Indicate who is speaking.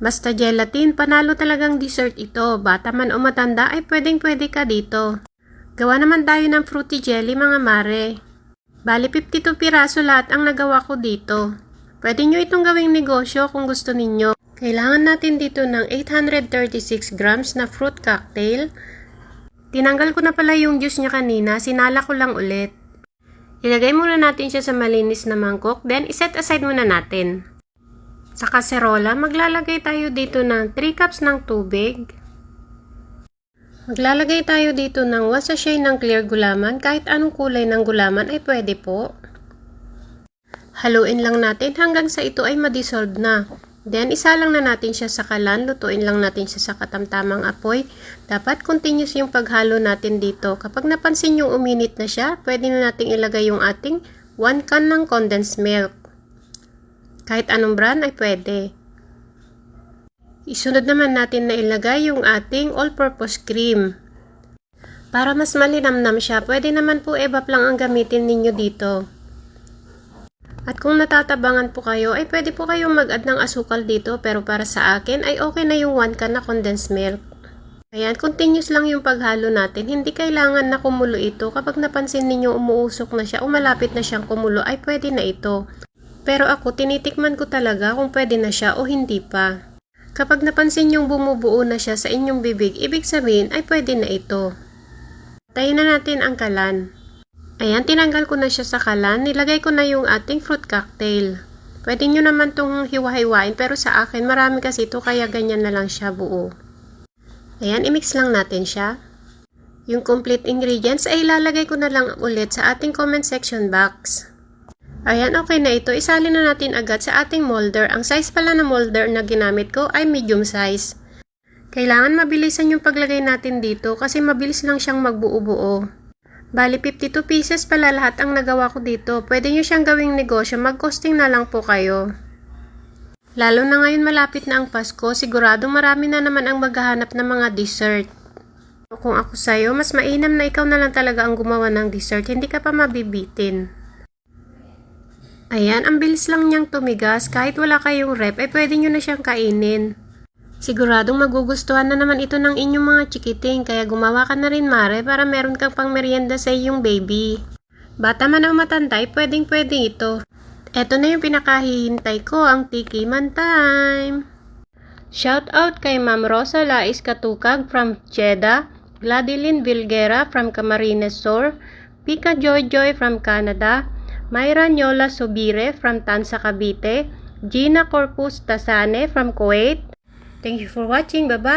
Speaker 1: Basta gelatin, panalo talagang dessert ito. Bata man o matanda ay pwedeng-pwede ka dito. Gawa naman tayo ng fruity jelly mga mare. Bali 52 piraso lahat ang nagawa ko dito. Pwede nyo itong gawing negosyo kung gusto ninyo. Kailangan natin dito ng 836 grams na fruit cocktail. Tinanggal ko na pala yung juice niya kanina, sinala ko lang ulit. Ilagay muna natin siya sa malinis na mangkok, then iset aside muna natin. Sa kaserola, maglalagay tayo dito ng 3 cups ng tubig. Maglalagay tayo dito ng 1 sachet ng clear gulaman, kahit anong kulay ng gulaman ay pwede po. Haluin lang natin hanggang sa ito ay ma-dissolve na. Then, isalang na natin siya sa kalan, lutuin lang natin siya sa katamtamang apoy. Dapat continuous yung paghalo natin dito. Kapag napansin yung uminit na siya, pwede na natin ilagay yung ating 1 can ng condensed milk. Kahit anong brand ay pwede. Isunod naman natin na ilagay yung ating all-purpose cream. Para mas malinamnam siya, pwede naman po evap lang ang gamitin ninyo dito. At kung natatabangan po kayo, ay pwede po kayong mag-add ng asukal dito, pero para sa akin ay okay na yung 1 can na condensed milk. Ayan, continuous lang yung paghalo natin. Hindi kailangan na kumulo ito. Kapag napansin ninyo umuusok na siya o malapit na siyang kumulo, ay pwede na ito. Pero ako, tinitikman ko talaga kung pwede na siya o hindi pa. Kapag napansin yung bumubuo na siya sa inyong bibig, ibig sabihin ay pwede na ito. Tayin na natin ang kalan. Ayan, tinanggal ko na siya sa kalan. Nilagay ko na yung ating fruit cocktail. Pwede nyo naman itong hiwa-hiwain, pero sa akin marami kasi ito kaya ganyan na lang siya buo. Ayan, imix lang natin siya. Yung complete ingredients ay ilalagay ko na lang ulit sa ating comment section box. Ayan, okay na ito. Isalin na natin agad sa ating molder. Ang size pala na molder na ginamit ko ay medium size. Kailangan mabilisan yung paglagay natin dito kasi mabilis lang siyang magbuo-buo. Bali 52 pieces pala lahat ang nagawa ko dito. Pwede nyo siyang gawing negosyo. Mag-costing na lang po kayo. Lalo na ngayon malapit na ang Pasko, sigurado marami na naman ang maghahanap ng mga dessert. Kung ako sa'yo, mas mainam na ikaw na lang talaga ang gumawa ng dessert. Hindi ka pa mabibitin. Ayan, ang bilis lang niyang tumigas. Kahit wala kayong rep, ay pwede nyo na siyang kainin. Siguradong magugustuhan na naman ito ng inyong mga chikiting, kaya gumawa ka na rin mare para meron kang pang merienda sa iyong baby. Bata man o matanda, ay pwedeng-pwede ito. Eto na yung pinakahihintay ko, ang tikiman time! Shout out kay Ma'am Rosa Lais Katukag from Jeddah, Gladilyn Vilguera from Camarines Sur, Pika Joy Joy from Canada, Mayra Nyola Subire from Tansa Cavite, Gina Corpus Tasane from Kuwait. Thank you for watching. Bye-bye!